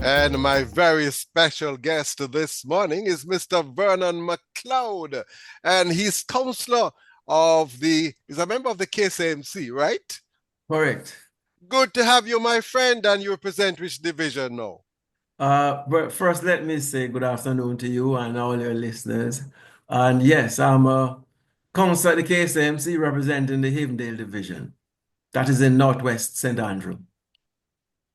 And my very special guest this morning is Mr. Vernon McLeod, and he's counselor he's a member of the KSMC, right? Correct. Good to have you, my friend, and you represent which division now? But first, let me say good afternoon to you and all your listeners. And yes, I'm a counsel at the KSMC representing the Havendale Division. That is in Northwest St. Andrew.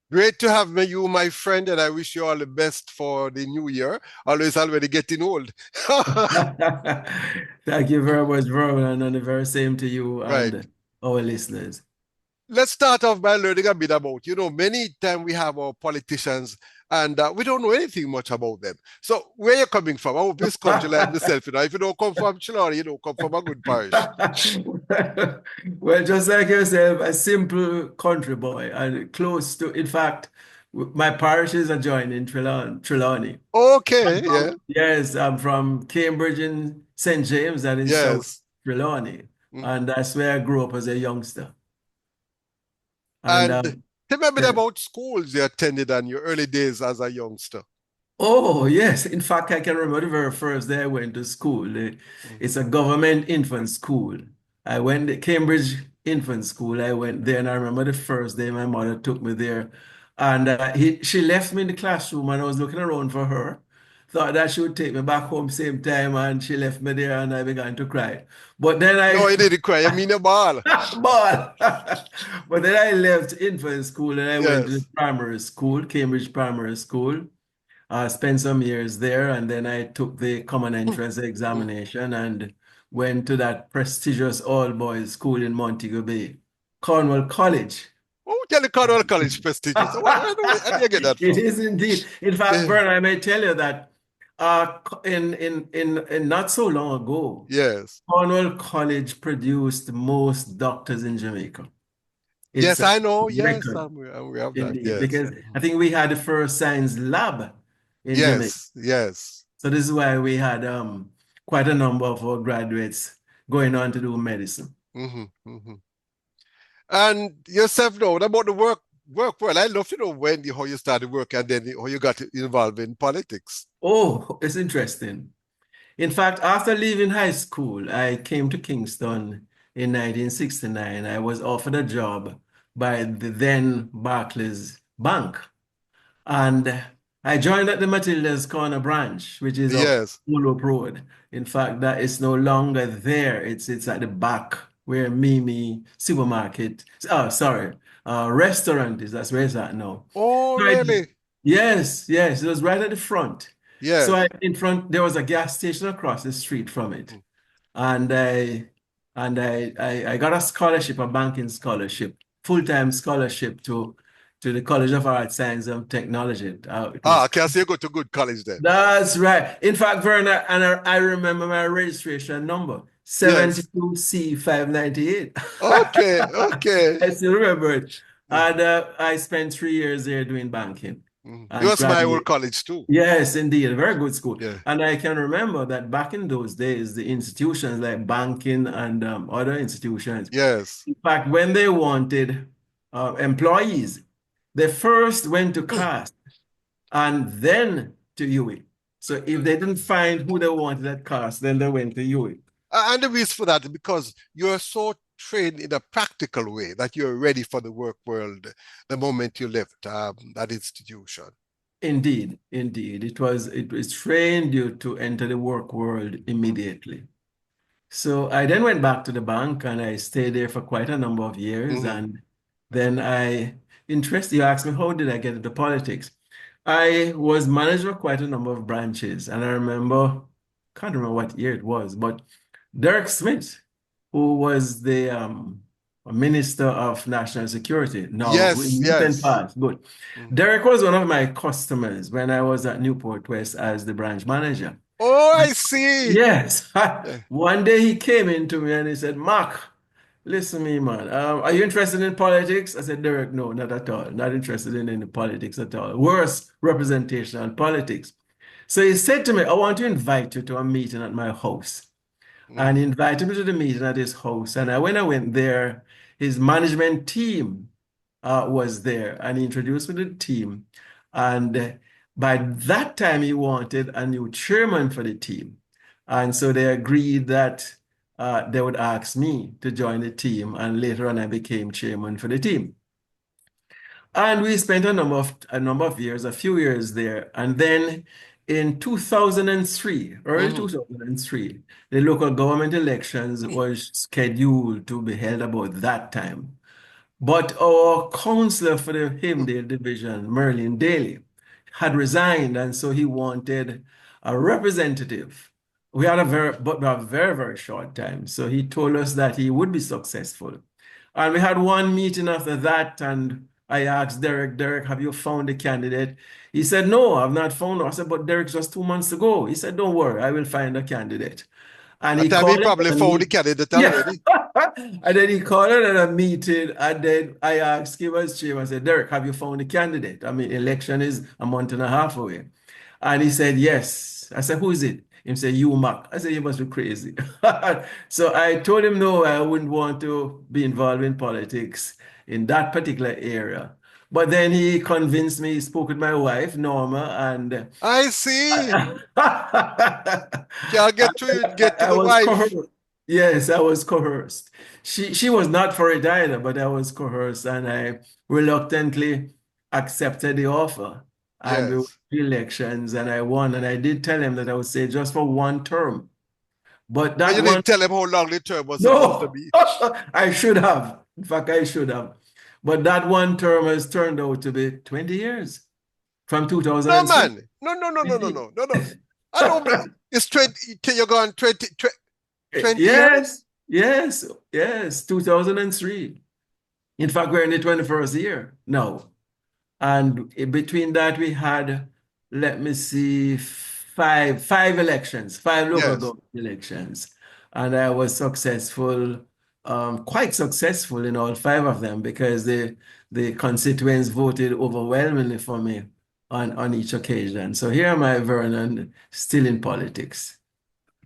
Great to have you, my friend, and I wish you all the best for the new year. Although it's already getting old. Thank you very much, Vernon, and the very same to you Right. and our listeners. Let's start off by learning a bit about, many times we have our politicians and we don't know anything much about them. So where you coming from? I hope this country like myself, if you don't come from Chilori, you don't come from a good parish. Well, just like yourself, a simple country boy and close to, in fact, my parish is adjoining Trelawney. Okay, yeah, Yes, I'm from Cambridge in St. James, that is South yes. Trelawney. Mhm. And that's where I grew up as a youngster. And And tell me a bit yeah. about schools you attended and your early days as a youngster. Oh, yes. In fact, I can remember the very first day I went to school. Mhm. It's a government infant school. I went to Cambridge Infant School. I went there, and I remember the first day my mother took me there. And she left me in the classroom, and I was looking around for her. Thought that she would take me back home same time, and she left me there, and I began to cry. But then No, you didn't cry. I mean a ball. ball. But then I left infant school, and I went to the Yes. primary school, Cambridge Primary School. Spent some years there, and then I took the common entrance Mhm. examination and went to that prestigious all-boys school in Montego Bay, Cornwall College. Oh, tell the Cornwall College prestigious. Where do you get that It from? is indeed. In fact, Yeah. Vernon, I may tell you that in not so long ago, Yes. Cornwall College produced most doctors in Jamaica. It's Yes, a I know. Yes, record we have that. indeed, Yes. because I think we had the first science lab in Jamaica. Yes, yes. So this is why we had quite a number of our graduates going on to do medicine. Hmm. And yourself know what about the work world. I love to know how you started work and then how you got involved in politics. Oh, it's interesting. In fact, after leaving high school, I came to Kingston in 1969. I was offered a job by the then Barclays Bank. And I joined at the Matilda's Corner branch, which is off Yes. Woolop Road. In fact, that is no longer there. It's at the back where Mimi supermarket, oh, sorry, restaurant is. That's where it's at now. Oh, Right. really? Yes, yes, it was right at the front. So Yes. in front, there was a gas station across the street from it. And I got a scholarship, a banking scholarship, full-time scholarship to the College of Art, Science, and Technology. It Ah, was okay, so you go to good college then. That's right. In fact, Verna, and I remember my registration number, Yes. 72C598. Okay, okay. I still remember it. And I spent 3 years there doing banking Mhm. It and was my old graduated. college too. Yes, indeed, a very good school. Yeah. And I can remember that back in those days, the institutions like banking and other institutions, Yes. in fact, when they wanted employees, they first went to CAST and then to UWI. So if they didn't find who they wanted at CAST, then they went to UWI. And the reason for that is because you're so trained in a practical way that you're ready for the work world the moment you left that institution. Indeed, indeed. It was trained you to enter the work world immediately. So I then went back to the bank and I stayed there for quite a number of years. Mm-hmm. And then you asked me, how did I get into politics? I was manager of quite a number of branches. And I remember, can't remember what year it was, but Derek Smith, who was the Minister of National Security, now Yes, in recent yes. past, good. Mhm. Derek was one of my customers when I was at Newport West as the branch manager. Oh, I see. Yes. Yeah. One day he came into me and he said, Mark, listen to me, man. Are you interested in politics? I said, Derek, no, not at all. Not interested in any politics at all. Worse representation on politics. So he said to me, I want to invite you to a meeting at my house. And Mhm. he invited me to the meeting at his house. And when I went there, his management team was there and he introduced me to the team. And by that time, he wanted a new chairman for the team. And so they agreed that they would ask me to join the team. And later on, I became chairman for the team. And we spent a number of years, a few years there. And then in 2003, early Hmm. 2003, the local government elections was scheduled to be held about that time. But our counselor for the Himdale division, Merlin Daly, had resigned, and so he wanted a representative. We had a very, very short time. So he told us that he would be successful. And we had one meeting after that, and I asked Derek, have you found a candidate? He said, no, I've not found one. I said, but Derek, just 2 months ago. He said, don't worry, I will find a candidate. And At he time he called it probably a found the meet. candidate Yeah. already. And then he called it at a meeting, and then I asked him as chairman, I said, Derek, have you found a candidate? I mean, election is a month and a half away. And he said, yes. I said, who is it? He said, you, Mac. I said, you must be crazy. So I told him, no, I wouldn't want to be involved in politics in that particular area. But then he convinced me, he spoke with my wife, Norma, and I see. I, Can't get to I the was wife. coerced. Yes, I was coerced. She was not for it either, but I was coerced, and I reluctantly accepted the offer. And we went Yes. to elections, and I won. And I did tell him that I would say just for one term. But But that you one, didn't tell him how long the term was supposed to no, be. I should have. In fact, I should have. But that one term has turned out to be 20 years from No, 2003. man. No, no, no, no, no, no, no, no. I don't believe it's 20, you're going 20 years? Yes, yes, yes, 2003. In fact, we're in the 21st year now. And between that, we had, let me see, five elections, five local Yes. government elections. And I was successful, quite successful in all five of them because the constituents voted overwhelmingly for me on each occasion. So here am I, Vernon, still in politics.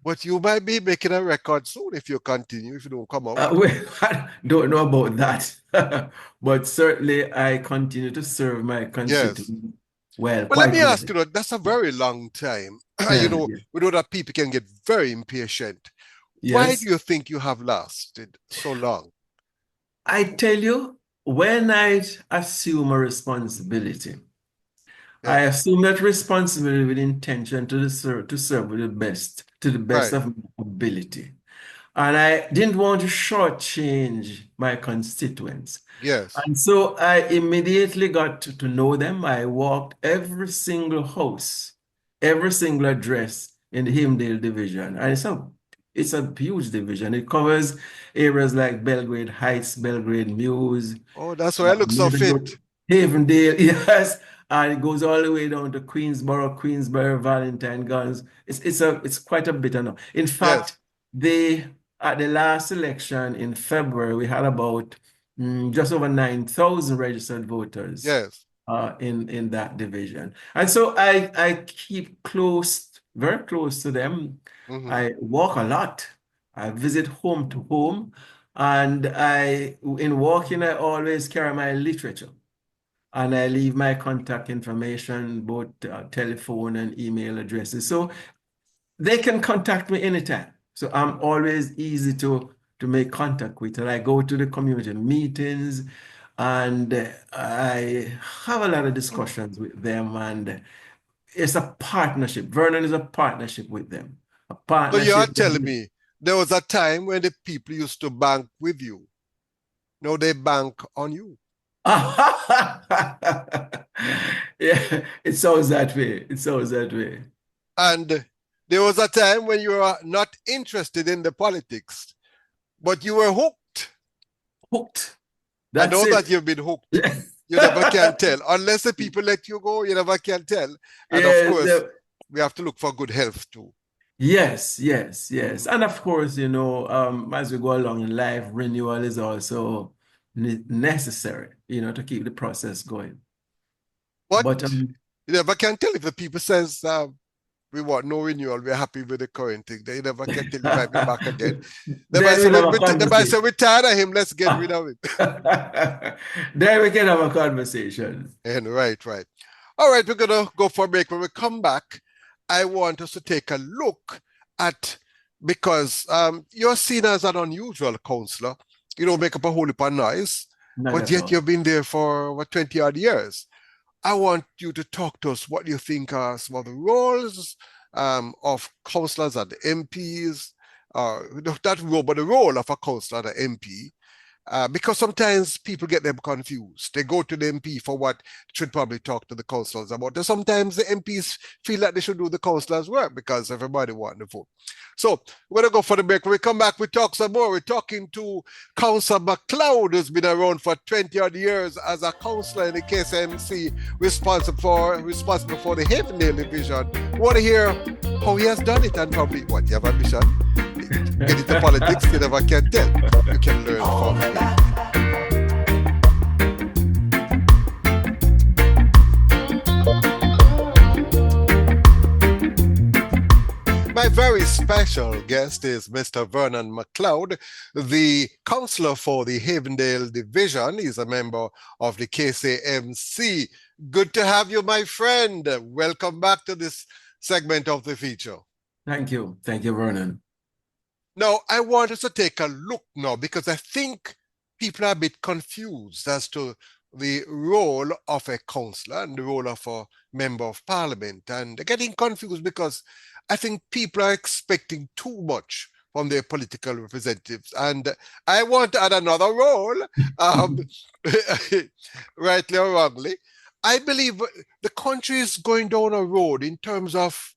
But you might be making a record soon if you continue, if you don't come out. Well, I don't know about that, but certainly I continue to serve my Yes. constituents well, But let me quite well. ask you, that's a very long time. Yeah, yeah. We know that people can get very impatient. Why do Yes. you think you have lasted so long? I tell you, when I assume a responsibility, I Yes. assume that responsibility with intention to serve with the best, to the best Right. of my ability. And I didn't want to shortchange my constituents. Yes. And so I immediately got to know them. I walked every single house, every single address in the Himdale division. And it's a huge division. It covers areas like Belgrade Heights, Belgrade Mews, Oh, that's why I look so neighborhood, fit. Havendale, yes. And it goes all the way down to Queensboro, Valentine Gardens. It's quite a bit enough. In Yes. fact, at the last election in February, we had about just over 9,000 registered voters Yes. in that division. And so I keep close, very close to them. Hmm. I walk a lot. I visit home to home. And in walking, I always carry my literature. And I leave my contact information, both telephone and email addresses. So they can contact me anytime. So I'm always easy to make contact with. And I go to the community meetings and I have a lot of discussions with them. And it's a partnership. Vernon is a partnership with them. A So you are partnership. telling me there was a time when the people used to bank with you. Now they bank on you. Yeah, it sounds that way. It sounds that way. And there was a time when you were not interested in the politics, but you were hooked. Hooked. And That's now it. that you've been hooked, Yes. you never can tell. Unless the people let you go, you never can tell. And of Yes. course, we have to look for good health too. Yes, yes, yes. Mhm. And of course, as we go along in life, renewal is also necessary, to keep the process going. But But you never can tell if the people says we want no renewal, we're happy with the current thing. They never can tell you might be back again. then we'll have a They might say conversation. we're tired of him, let's get rid of him. Then we can have a conversation. And right, right. All right, we're going to go for a break. When we come back, I want us to take a look at, because you're seen as an unusual counselor. You don't make up a whole heap of noise, Not but at yet all. you've been there for what, 20 odd years. I want you to talk to us what you think are some of the roles of counselors and MPs, that role, but the role of a counselor and an MP, because sometimes people get them confused. They go to the MP for what they should probably talk to the councillors about. And sometimes the MPs feel like they should do the councillors' work because everybody wants to vote. So we're going to go for the break. When we come back, we talk some more. We're talking to Councillor McLeod, who's been around for 20 odd years as a councillor in the KSMC, responsible for the Havendale division. We want to hear how he has done it and probably what you have ambition. Get into politics, you never can tell. You can learn from him. My very special guest is Mr. Vernon McLeod, the councillor for the Havendale Division. He's a member of the KSMC. Good to have you, my friend. Welcome back to this segment of the feature. Thank you. Thank you, Vernon. Now, I want us to take a look now because I think people are a bit confused as to the role of a councillor and the role of a member of parliament. And they're getting confused because I think people are expecting too much from their political representatives. And I want to add another role, rightly or wrongly. I believe the country is going down a road in terms of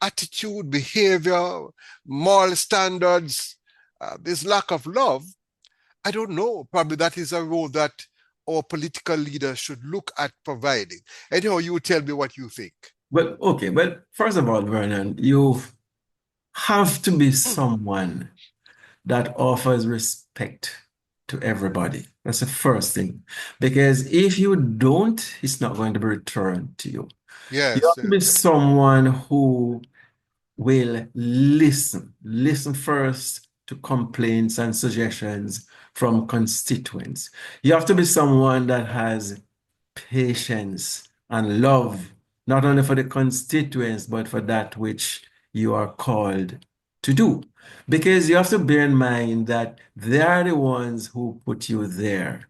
attitude, behavior, moral standards, this lack of love. I don't know. Probably that is a role that our political leaders should look at providing. Anyhow, you tell me what you think. Well, okay. Well, first of all, Vernon, you have to be someone that offers respect to everybody. That's the first thing. Because if you don't, it's not going to be returned to you. You Yes, have to be someone who will listen first to complaints and suggestions from constituents. You have to be someone that has patience and love, not only for the constituents, but for that which you are called to do. Because you have to bear in mind that they are the ones who put you there.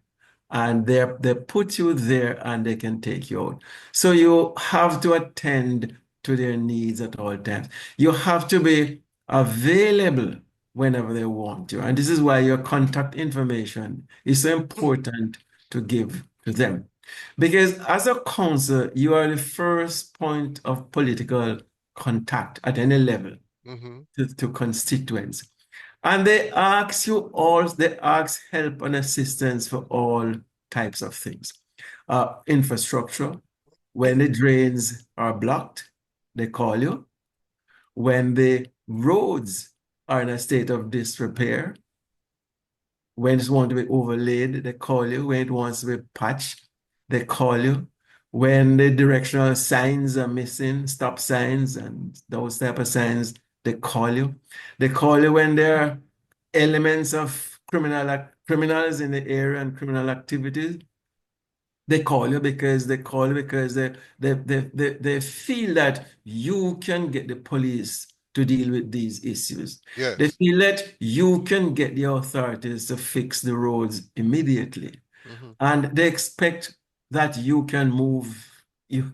And they put you there and they can take you out. So you have to attend to their needs at all times. You have to be available whenever they want you. And this is why your contact information is so important to give to them. Because as a council, you are the first point of political contact at any level to constituents. And they ask help and assistance for all types of things. Infrastructure, when the drains are blocked, they call you. When the roads are in a state of disrepair, when it's want to be overlaid, they call you. When it wants to be patched, they call you. When the directional signs are missing, stop signs and those type of signs, they call you. They call you when there are elements of criminals in the area and criminal activities. They call you because they feel that you can get the police to deal with these issues. yes. They feel that you can get the authorities to fix the roads immediately. And they expect that you can move, you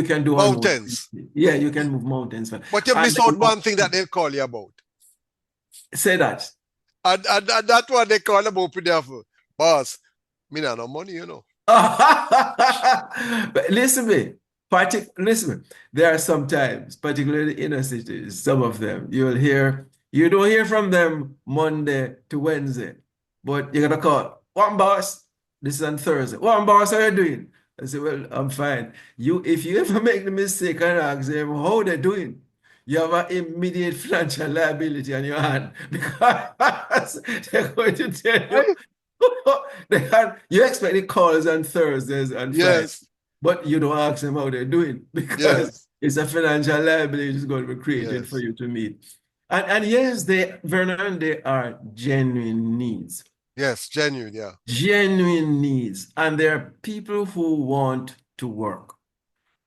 can do almost, Mountains. yeah, you can move mountains. But you miss out one thing that they'll call you about. Say that. And that one they call about with their boss. Me not no money, you know. But listen to me. There are sometimes, particularly in inner cities, some of them, you don't hear from them Monday to Wednesday, but you're gonna call, one boss, this is on Thursday. One boss, how you doing? I say, well, I'm fine. If you ever make the mistake and ask them how they're doing, you have an immediate financial liability on your hand because they're going to tell you. You expect the calls on Thursdays and Fridays, Yes. but you don't ask them how they're doing because Yes. it's a financial liability that's going to be created Yes. for you to meet. And yes, Vernon, they are genuine needs. Yes, genuine, yeah. Genuine needs. And there are people who want to work,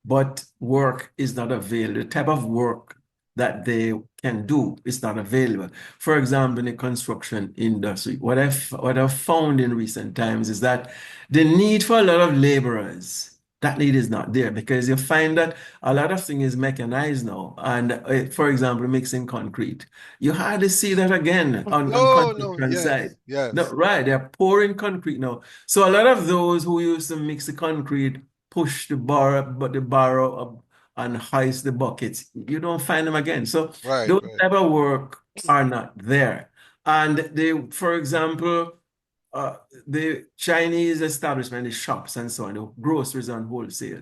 but work is not available. The type of work that they can do is not available. For example, in the construction industry, what I've found in recent times is that the need for a lot of laborers, that need is not there because you find that a lot of things is mechanized now. And for example, mixing concrete, you hardly see that again on No, no, construction site. yes, No, yes. right, they're pouring concrete now. So a lot of those who used to mix the concrete push the barrow up and hoist the buckets. You don't find them again. So Right, those right. type of work are not there. And for example, uh, the Chinese establishment, the shops and so on, the groceries and wholesale,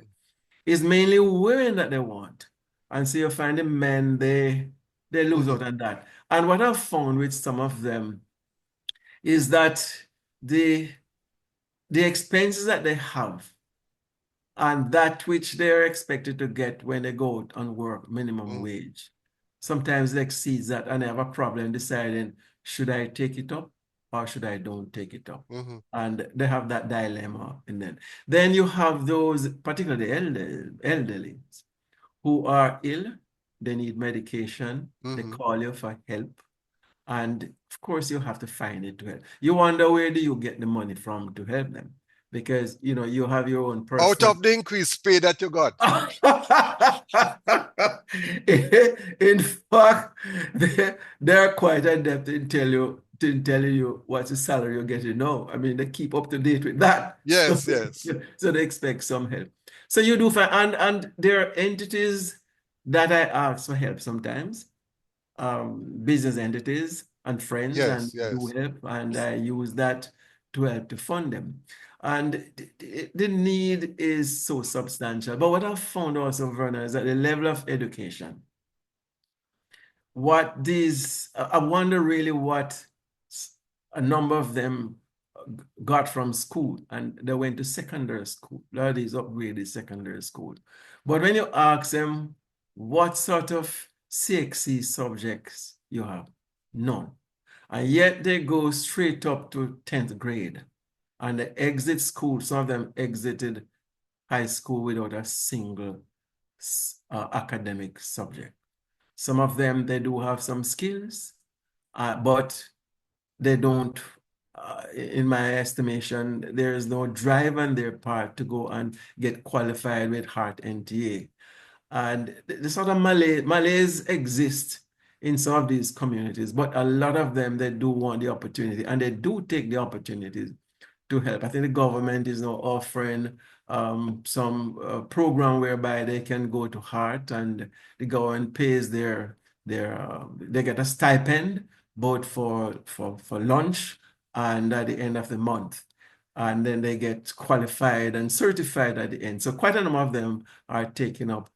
is mainly women that they want. And so you find the men, they lose Mm-hmm, out on that. And what I've found with some of them is that the the expenses that they have and that which they're expected to get when they go out and work minimum mm-hmm, wage. Sometimes it exceeds that and they have a problem deciding, should I take it up or should I don't take it up? mm-hmm, And they have that dilemma in them. Then you have those, particularly elderly, who are ill, they need medication, they mm-hmm. call you for help. And of course, you have to find it to help. You wonder where do you get the money from to help them? Because you have your own Out personal. of the increased pay that you got. In fact, they're quite adept in telling you what's the salary you're getting now. I mean, they keep up to date with that. So, Yes, yes. so they expect some help. So you do find, and there are entities that I ask for help sometimes, business entities and friends, and Yes, do yes. help, and I use that to help to fund them. And the need is so substantial. But what I've found also, Vernon, is that the level of education, I wonder really what a number of them got from school, and they went to secondary school. A lot of these upgraded secondary school. But when you ask them what sort of CXC subjects you have, none. And yet they go straight up to 10th grade and they exit school. Some of them exited high school without a single academic subject. Some of them, they do have some skills, but they don't, in my estimation, there is no drive on their part to go and get qualified with Heart NTA. And the sort of malaise exist in some of these communities, but a lot of them, they do want the opportunity and they do take the opportunities to help. I think the government is now offering some program whereby they can go to Heart and the government pays they get a stipend both for lunch and at the end of the month. And then they get qualified and certified at the end. So quite a number of them are taking up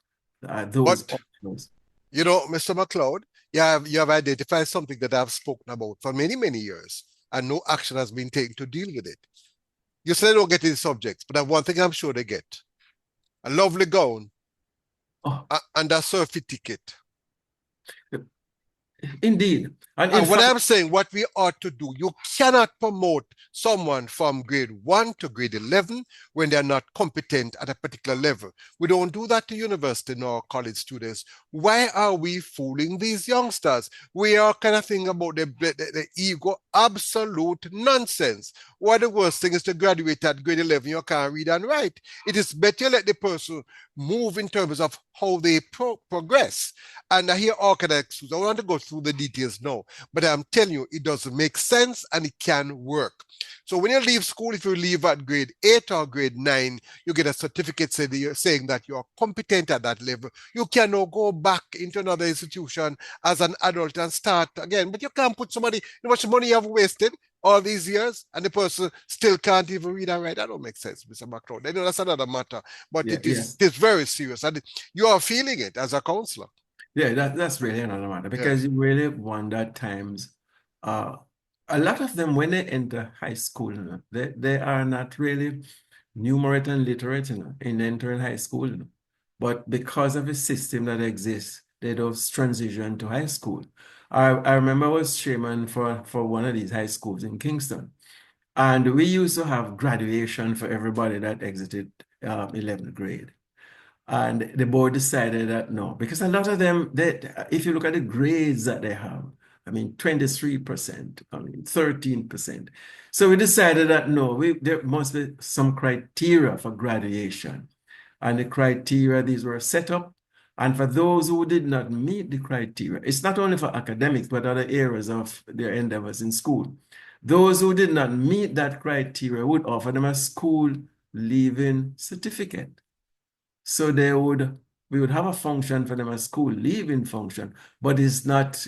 those But options. Mr. McLeod, you have identified something that I've spoken about for many, many years, and no action has been taken to deal with it. You say they don't get these subjects, but one thing I'm sure they get: a lovely gown Oh, and a surfeit ticket. indeed. And in And what fact, I'm saying, what we ought to do, you cannot promote someone from grade 1 to grade 11 when they're not competent at a particular level. We don't do that to university nor college students. Why are we fooling these youngsters? We are kind of thinking about the ego, absolute nonsense. What the worst thing is to graduate at grade 11, you can't read and write. It is better let the person move in terms of how they progress. And I hear all kind of excuses. I want to go through the details now. But I'm telling you, it doesn't make sense and it can work. So when you leave school, if you leave at grade 8 or grade 9, you get a certificate saying that you're competent at that level. You can now go back into another institution as an adult and start again. But you can't put somebody, how much money you have wasted all these years and the person still can't even read and write. That don't make sense, Mr. McLeod. I know that's another matter, but yeah, it is, yes. it is very serious and you are feeling it as a counselor. Yeah, that's really another matter Yeah. because you really wonder at times. Uh, a lot of them, when they enter high school, they are not really numerate and literate, in entering high school. But because of the system that exists, they don't transition to high school. I remember I was chairman for one of these high schools in Kingston. And we used to have graduation for everybody that exited 11th grade. And the board decided that no, because a lot of them, if you look at the grades that they have, I mean, 23%, I mean, 13%. So we decided that no, there must be some criteria for graduation. And the criteria, these were set up. And for those who did not meet the criteria, it's not only for academics, but other areas of their endeavors in school. Those who did not meet that criteria would offer them a school leaving certificate. So we would have a function for them, a school leaving function, but it is not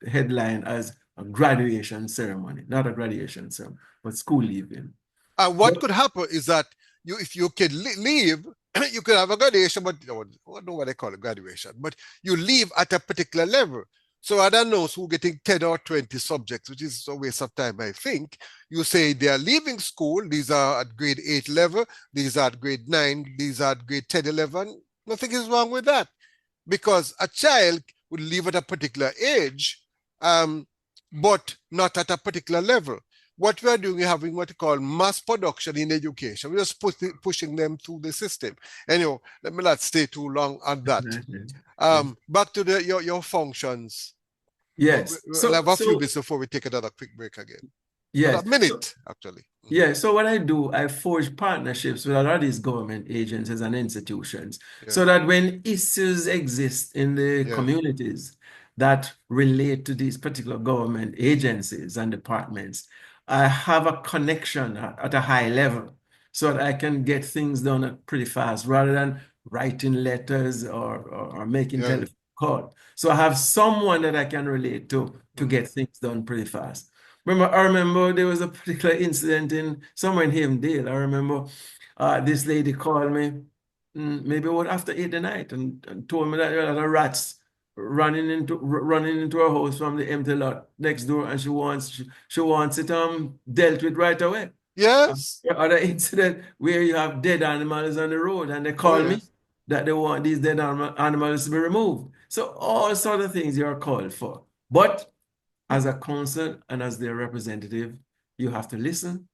headlined as a graduation ceremony, not a graduation ceremony, but school leaving. And what could happen is that if you can leave, you could have a graduation, but I don't know what they call it, graduation, but you leave at a particular level. So I don't know who getting 10 or 20 subjects, which is a waste of time, I think. You say they are leaving school, these are at grade 8 level, these are at grade 9, these are at grade 10, 11. Nothing is wrong with that. Because a child would leave at a particular age, but not at a particular level. What we are doing is having what we call mass production in education. We're just pushing them through the system. Anyway, let me not stay too long on that. Back to your functions. Yes. We'll have a few bits before we take another quick break again. Yes. A minute, actually. Yeah, so what I do, I forge partnerships with a lot of these government agencies and institutions so that when issues exist in the communities that relate to these particular government agencies and departments, I have a connection at a high level so that I can get things done pretty fast rather than writing letters or making telephone calls. So I have someone that I can relate to get things done pretty fast. I remember there was a particular incident somewhere in Havendale. I remember this lady called me maybe after 8 at night and told me that there are rats running into her house from the empty lot next door, and she wants it dealt with right away. Yes. Other incident where you have dead animals on the road, and they call me that they want these dead animals to be removed. So all sort of things you are called for, but as a council and as their representative, you have to listen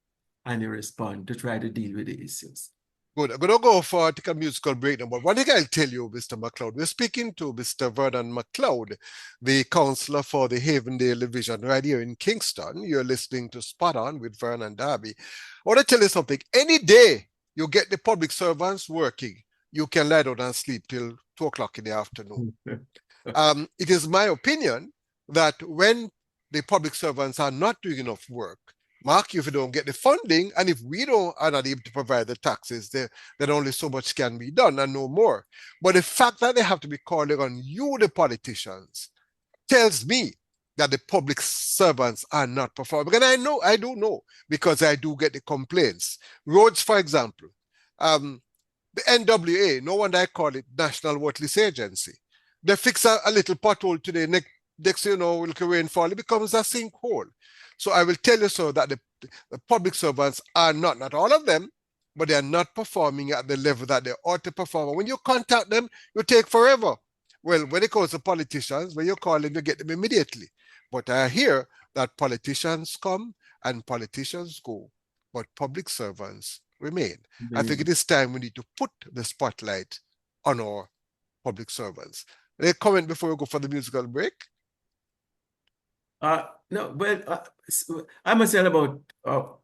and you respond to try to deal with the issues. Good. I'm going to go for take a musical break now. But one thing I'll tell you, Mr. McLeod, we're speaking to Mr. Vernon McLeod, the councillor for the Havendale Division right here in Kingston. You're listening to Spot On with Vernon and Darby. I want to tell you something. Any day you get the public servants working, you can lie down and sleep till 2 o'clock in the afternoon. It is my opinion that when the public servants are not doing enough work, Mark, if you don't get the funding, and if we are not able to provide the taxes, then only so much can be done and no more. But the fact that they have to be calling on you, the politicians, tells me that the public servants are not performing. And I do know, because I do get the complaints. Roads, for example, the NWA, no wonder I call it National Worthless Agency. They fix a little pothole today, next you know, with rainfall, it becomes a sinkhole. So I will tell you so that the public servants are not all of them, but they are not performing at the level that they ought to perform. When you contact them, you take forever. Well, when it comes to politicians, when you call them, you get them immediately. But I hear that politicians come and politicians go, but public servants remain. I think it is time we need to put the spotlight on our public servants. Any comment before we go for the musical break? No, but I must say about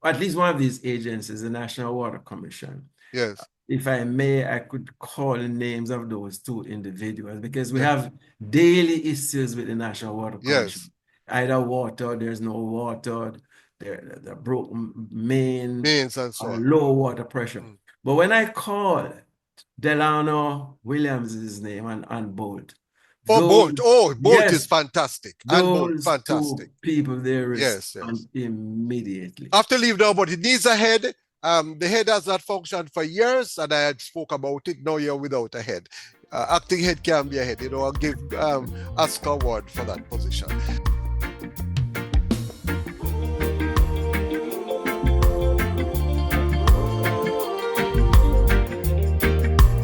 at least one of these agencies, the National Water Commission. Yes. If I may, I could call the names of those two individuals, because we have daily issues with the National Water Commission. Either water, there's no water, the broken mains and so on. Low water pressure. But when I call Delano Williams is his name, and Bolt. Bolt is fantastic. And Bolt, fantastic. Two people there respond immediately. After leave now, but it needs a head. The head has not functioned for years, and I had spoke about it. Now you're without a head. Acting head can be a head. I'll give Oscar award for that position.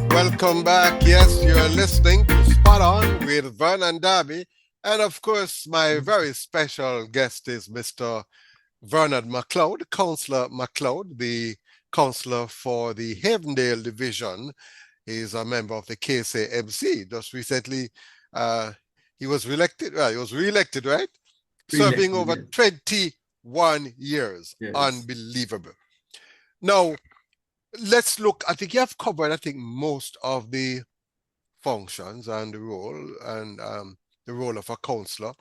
Welcome back. Yes, you're listening to Spot On with Vernon and Darby. And of course, my very special guest is Mr. Vernon McLeod, Councillor McLeod, the councillor for the Havendale division. He's a member of the KSAMC. Just recently, he was reelected. Well, he was re-elected, right? Serving Re-elected, over yes. 21 years. Yes. Unbelievable. Now, let's look. I think you have covered, I think, most of the functions and the role of a councillor.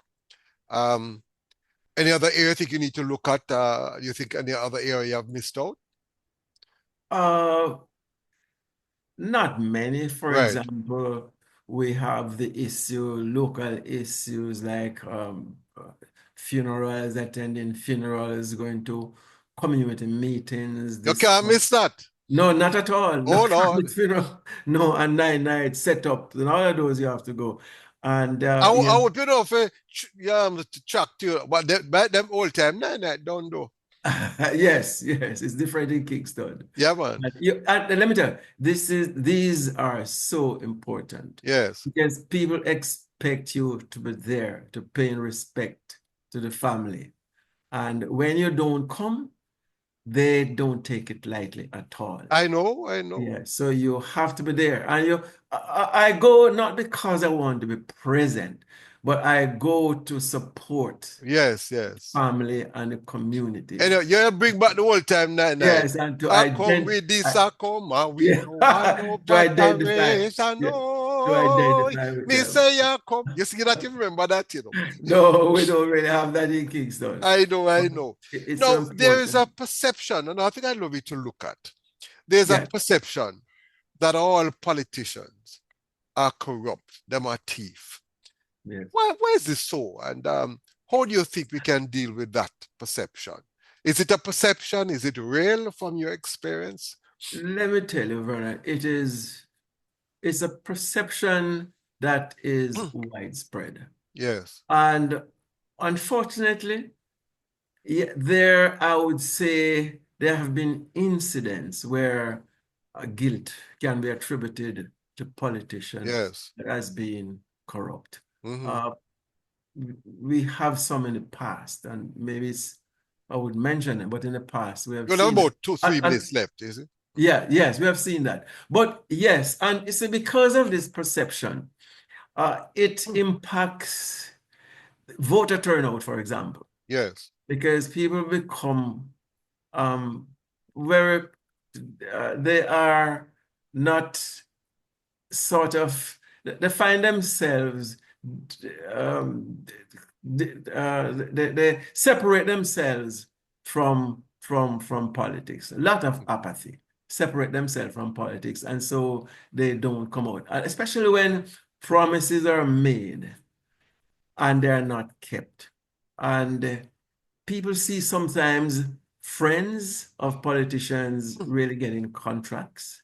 Um, any other area you think you need to look at? You think any other area you have missed out? Uh, Not many. For Right. example, we have the local issues like funerals, attending funerals, going to community meetings, You can't miss that. no, not at all. No Oh family Lord. funeral. No, and night set up. And all of those you have to go. And I would you know for to track to but them old time night don't do. yes, yes, it's different in Kingston. Yeah, man. And let me tell you, these are so important Yes. because people expect you to be there to pay respect to the family. And when you don't come, they don't take it lightly at all. I know, I know. Yeah, so you have to be there. And I go not because I want to be present, but I go to support Yes, yes. family and the community. And you bring back the old time night. Yes, and to I come with this, I come, and we yeah, know I know to but I identify, race, I yeah, to know. identify with Me them. say you come. You see that you remember that, you know. No, we don't really have that in Kingston. I know, I know. It's so Now there is a important. perception, and I think I love it to look at. There's a Yeah, perception that all politicians are corrupt, them are thief. yes. Why is this so? And how do you think we can deal with that perception? Is it a perception? Is it real from your experience? Let me tell you, Vernon, it's a perception that is widespread. Yes, And unfortunately, yeah, I would say there have been incidents where guilt can be attributed to politicians yes. as being corrupt. Hmm. Uh, we have some in the past, and maybe I would mention them, but in the past we have You have seen that. about two, And, three minutes left, is it? yeah, yes, we have seen that. But yes, and it's because of this perception, it impacts voter turnout, for example, Yes. because people become um, very, they are not sort of, they find themselves, they separate themselves from politics. A lot of apathy, separate themselves from politics, and so they don't come out. And especially when promises are made and they're not kept. And people see sometimes friends of politicians really getting contracts,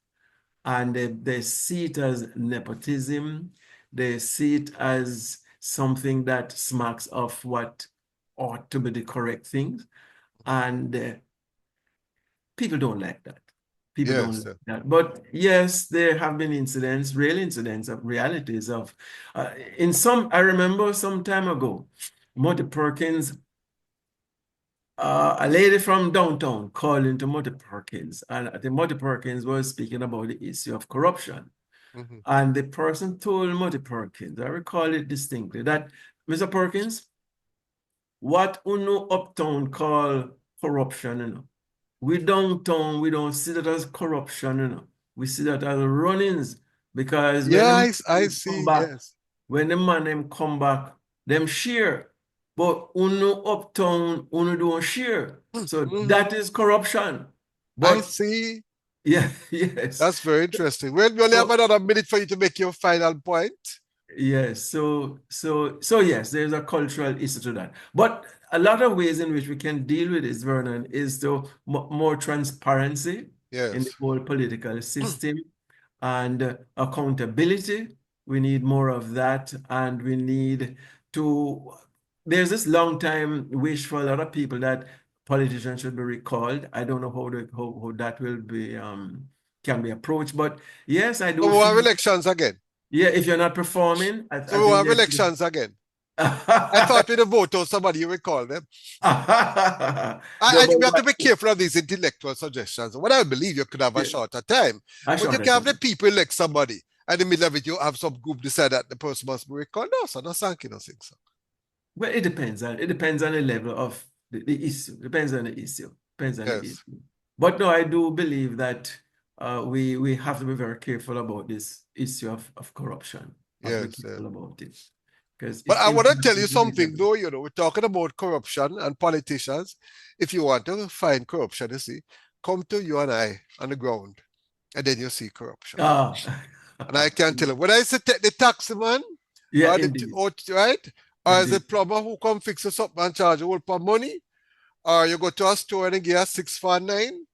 and they see it as nepotism. They see it as something that smacks of what ought to be the correct things. And people don't like that. People don't Yes. like that. But yes, there have been incidents, real incidents of realities of, I remember some time ago, Monty Perkins, a lady from downtown called into Monty Perkins, and I think Monty Perkins was speaking about the issue of corruption. Hmm. And the person told Monty Perkins, I recall it distinctly, that Mr. Perkins, what uno uptown call corruption, we downtown, we don't see that as corruption, we see that as runnings, because when Yeah, the I man come see. back, Yes. when the man them come back, them share. But uno uptown, uno don't share. So Hmm. that is corruption. I But see. yeah, yes. That's very interesting. Well, we only have So another minute for you to make your final point. yes, so yes, there's a cultural issue to that. But a lot of ways in which we can deal with this, Vernon, is to more transparency in the Yes. whole political system and accountability. We need more of that, and we need to. There's this long time wish for a lot of people that politicians should be recalled. I don't know how that will be can be approached, but yes, I So do we have feel. elections again. Yeah, if you're not performing, I So we think have there should, elections again. I thought with a vote or somebody you would call them. No, but We have to what, be careful of these intellectual suggestions. What I believe you could have a yeah, shorter time, I but you short can have the attention. people elect somebody, and in the middle of it, you have some group decide that the person must be recalled. No, so no, thank you, no, think so. Well, it depends on the level of the issue. Depends on the issue. Depends on the Yes, issue. But no, I do believe that we have to be very careful about this issue of corruption. Have to be yes, yes. careful about it because But it I want to tell influences you many something, levels. though, we're talking about corruption and politicians. If you want to find corruption, you see, come to you and I on the ground, and then you see corruption. Ah, And I can tell you, when I say take the taxi man, yeah, or indeed, right, or as a indeed. plumber who come fix us up and charge you all for money, or you go to a store and get a 6 for 9,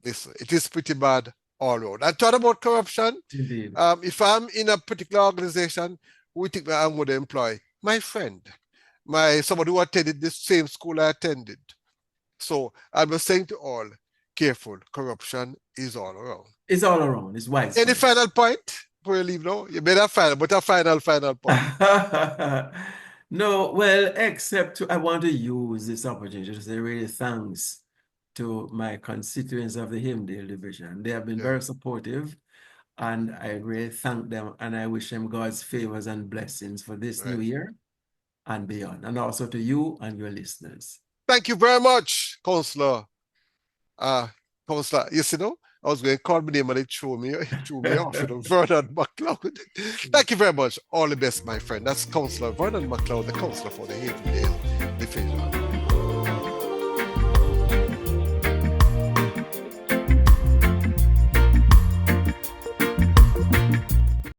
listen, it is pretty bad all around. And talk about corruption. Indeed. If I'm in a particular organization, who think that I'm going to employ my friend, somebody who attended the same school I attended. So I was saying to all, careful, corruption is all around. It's all around. It's Any widespread. final point before you leave now? You made a final, but a final point. No, well, except I want to use this opportunity to say really thanks to my constituents of the Himdale division. They have been Yeah, very supportive, and I really thank them, and I wish them God's favors and blessings for this new right. year and beyond, and also to you and your listeners. Thank you very much, Councillor. Uh, Councillor, yes, I was going to call my name and it threw me off, Vernon McLeod. Thank you very much. All the best, my friend. That's Councillor Vernon McLeod, the Councillor for the Havendale Division.